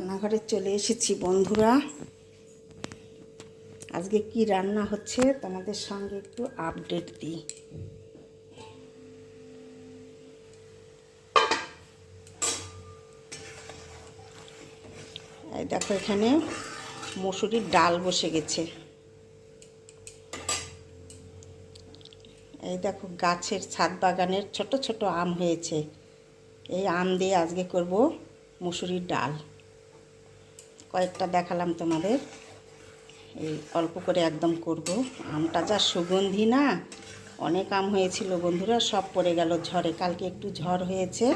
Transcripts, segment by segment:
রান্নাঘরে চলে এসেছি বন্ধুরা। আজকে কি রান্না হচ্ছে তোমাদের সঙ্গে একটু আপডেট দিই। এই দেখো, এখানে মসুরির ডাল বসে গেছে। এই দেখো, গাছের ছাদ বাগানের ছোট ছোট আম হয়েছে। এই আম দিয়ে আজকে করব মসুরির ডাল। কয়েকটা দেখালাম তোমাদের, এই অল্প করে একদম করব। আমটা যা সুগন্ধি না, অনেক আম হয়েছিল বন্ধুরা, সব পড়ে গেল ঝড়ে। কালকে একটু ঝড় হয়েছে,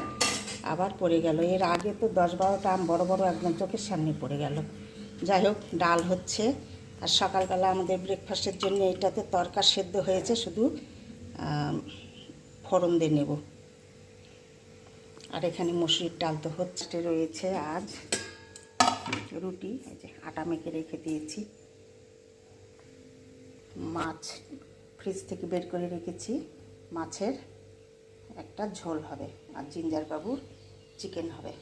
আবার পড়ে গেল। এর আগে তো 10-12টা আম বড় বড় একদম চোখের সামনে পড়ে গেল। যাই হোক, ডাল হচ্ছে। আর সকালবেলা আমাদের ব্রেকফাস্টের জন্য এটাতে তরকা সেদ্ধ হয়েছে, শুধু ফোড়ন দিয়ে নেব। আর এখানে মসুরির ডাল তো হচ্ছে রয়েছে। আজ রুটি, এই যে আটা মেখে রেখে দিয়েছি। মাছ ফ্রিজ থেকে বের করে রেখেছি, মাছের একটা ঝোল হবে, আর জিঞ্জার বাবুর চিকেন হবে।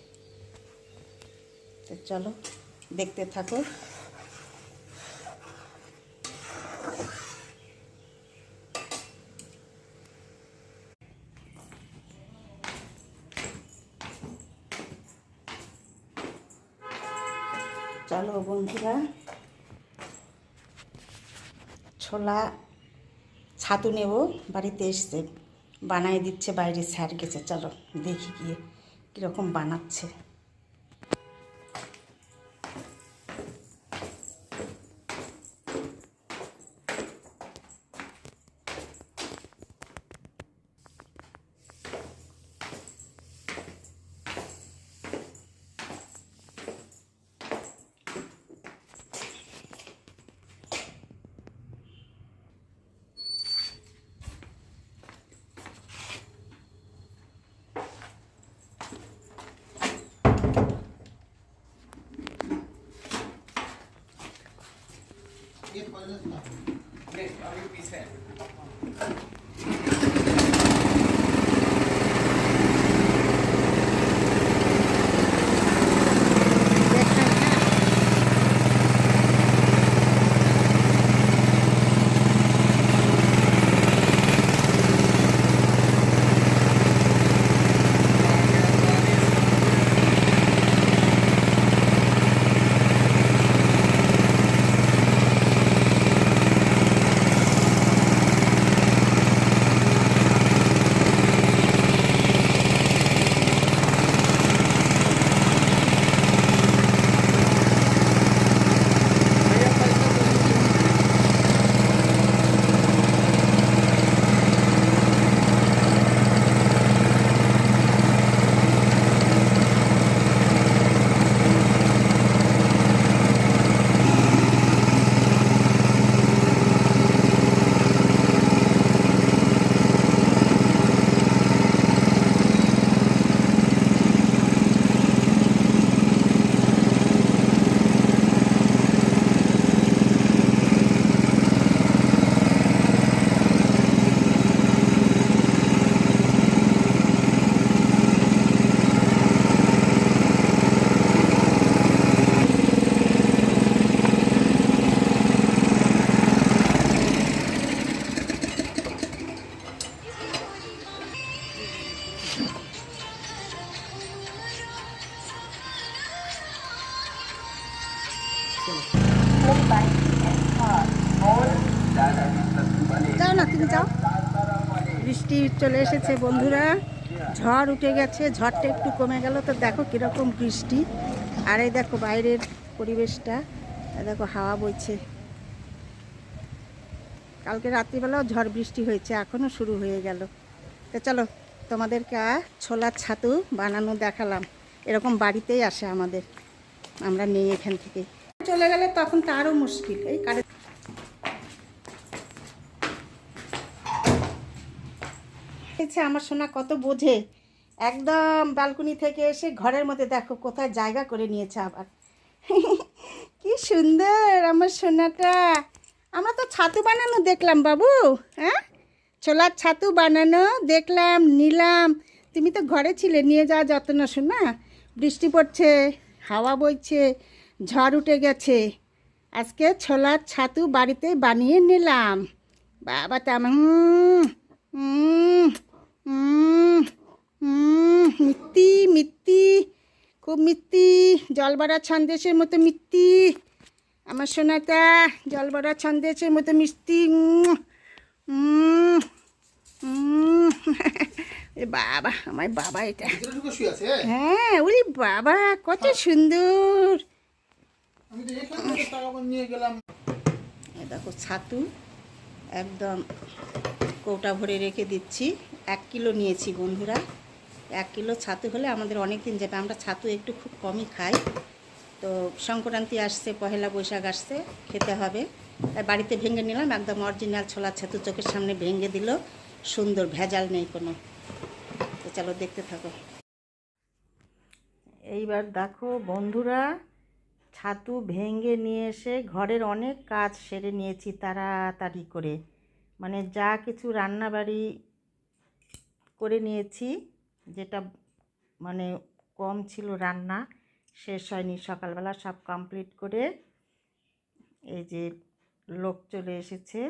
তো চলো দেখতে থাকো। চলো বন্ধুরা, ছোলা ছাতু নেব, বাড়িতে এসছে বানাই দিচ্ছে, বাইরে স্যার গেছে। চলো দেখি গিয়ে কীরকম বানাচ্ছে। যাও না, তুমি যাও। বৃষ্টি চলে এসেছে বন্ধুরা, ঝড় উঠে গেছে, ঝড়টা একটু কমে গেল। তো দেখো কীরকম বৃষ্টি। আর এই দেখো বাইরের পরিবেশটা, দেখো হাওয়া বইছে। কালকে রাত্রিবেলাও ঝড় বৃষ্টি হয়েছে, এখনও শুরু হয়ে গেল। তো চলো তোমাদেরকে ছোলার ছাতু বানানো দেখালাম। এরকম বাড়িতেই আসে আমাদের, আমরা নেই এখান থেকে। চলে গেলে তখন তো আরও মুশকিল। এই কারে আমার সোনা কত বোঝে, একদম ব্যালকনি থেকে এসে ঘরের মধ্যে দেখো কোথায় জায়গা করে নিয়েছে আবার। কি সুন্দর আমার সোনাটা। আমরা তো ছাতু বানানো দেখলাম বাবু, হ্যাঁ ছোলার ছাতু বানানো দেখলাম, নিলাম। তুমি তো ঘরে ছিলে, নিয়ে যাওয়া যত না শোনা। বৃষ্টি পড়ছে, হাওয়া বইছে, ঝড় উঠে গেছে। আজকে ছোলার ছাতু বাড়িতে বানিয়ে নিলাম। বাবা তেমন মিত্তি মিত্তি, খুব মিত্তি, জলবড়া সন্দেশের মতো মিত্তি। আমার সোনাটা জলবড়া সন্দেশের মতো মিষ্টি। বাবা, আমার বাবা এটা। হ্যাঁ, ওরে বাবা কত সুন্দর। দেখো ছাতু একদম কৌটা ভরে রেখে দিচ্ছি। 1 কিলো নিয়েছি বন্ধুরা। 1 কিলো ছাতু হলে আমাদের অনেক দিন যাবে। আমরা ছাতু একটু খুব কমই খাই। তো সংক্রান্তি আসছে, পহেলা বৈশাখ আসছে, খেতে হবে। তাই বাড়িতে ভেঙে নিলাম, একদম অরিজিনাল ছোলা ছাতু চোখের সামনে ভেঙে দিল, সুন্দর, ভেজাল নেই কোনো। তো চলো দেখতে থাকো। এইবার দেখো বন্ধুরা, ছাতু ভেঙে নিয়ে এসে ঘরের অনেক কাজ সেরে নিয়েছি তাড়াতাড়ি করে। মানে যা কিছু রান্নাবাড়ি করে নিয়েছি, যেটা মানে কম ছিল রান্না, শেষ হয়নি, সকালবেলা সব কমপ্লিট করে এই যে লোক চলে এসেছে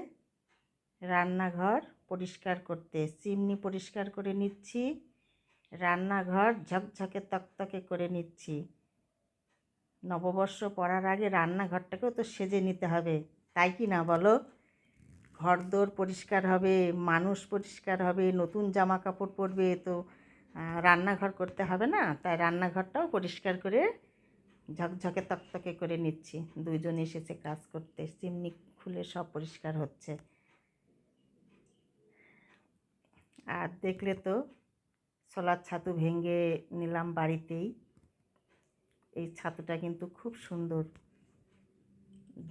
রান্নাঘর পরিষ্কার করতে। চিমনি পরিষ্কার করে নিচ্ছি, রান্নাঘর ঝকঝকে তকতকে করে নিচ্ছি। নববর্ষ পড়ার আগে রান্নাঘরটাকেও তো সেজে নিতে হবে, তাই কি না বলো? ঘরদোর পরিষ্কার হবে, মানুষ পরিষ্কার হবে, নতুন জামা কাপড় পরবে, তো রান্নাঘর করতে হবে না? তাই রান্নাঘরটাও পরিষ্কার করে ঝকঝকে তকতকে করে নিচ্ছি। 2 জন এসেছে কাজ করতে, চিমনি খুলে সব পরিষ্কার হচ্ছে। আর দেখলে তো ছোলার ছাতু ভেঙে নিলাম বাড়িতেই। এই ছাতুটা কিন্তু খুব সুন্দর,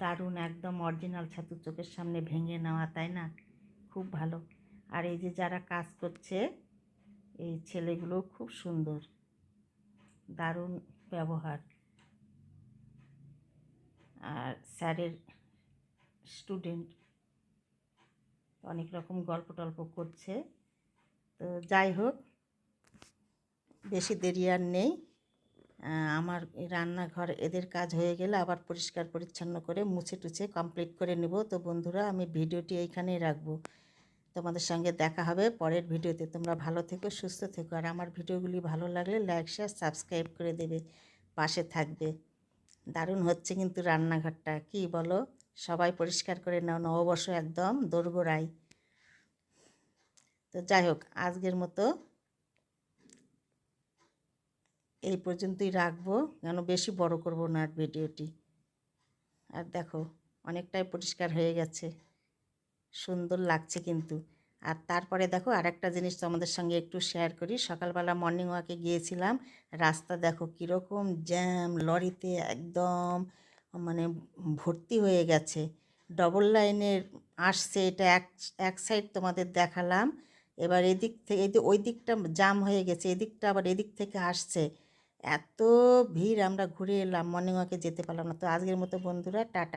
দারুণ, একদম অরিজিনাল ছাতু চোখের সামনে ভেঙে নেওয়া, তাই না? খুব ভালো। আর এই যে যারা কাজ করছে, এই ছেলেগুলো খুব সুন্দর, দারুণ ব্যবহার। আর স্যারের স্টুডেন্ট, অনেক রকম গল্প টল্প করছে। তো যাই হোক, বেশি দেরি আর নেই। আমার রান্নাঘর এদের কাজ হয়ে গেলে আবার পরিষ্কার পরিচ্ছন্ন করে মুছে টুছে কমপ্লিট করে নেব। তো বন্ধুরা, আমি ভিডিওটি এইখানেই রাখবো। তোমাদের সঙ্গে দেখা হবে পরের ভিডিওতে। তোমরা ভালো থেকো, সুস্থ থেকো। আর আমার ভিডিওগুলি ভালো লাগলে লাইক, শেয়ার, সাবস্ক্রাইব করে দেবে, পাশে থাকবে। দারুণ হচ্ছে কিন্তু রান্নাঘরটা, কি বলো? সবাই পরিষ্কার করে নাও, নববর্ষ একদম দোরগোড়ায়। তো যাই হোক, আজকের মতো এই পর্যন্তই রাখবো, কেন বেশি বড় করব না আর ভিডিওটি। আর দেখো অনেকটাই পরিষ্কার হয়ে গেছে, সুন্দর লাগছে কিন্তু। আর তারপরে দেখো আরেকটা জিনিস তোমাদের সঙ্গে একটু শেয়ার করি। সকালবেলা মর্নিং ওয়াকে গিয়েছিলাম, রাস্তা দেখো কীরকম জ্যাম, লরিতে একদম মানে ভর্তি হয়ে গেছে। ডবল লাইনের আসছে, এটা এক সাইড তোমাদের দেখালাম। এবার এদিক থেকে ওই দিকটা জাম হয়ে গেছে, এদিকটা আবার এদিক থেকে আসছে। এত ভিড়, আমরা ঘুরে এলাম, মর্নিং ওয়াকে যেতে পারলাম না। তো আজকের মতো বন্ধুরা, টাটা।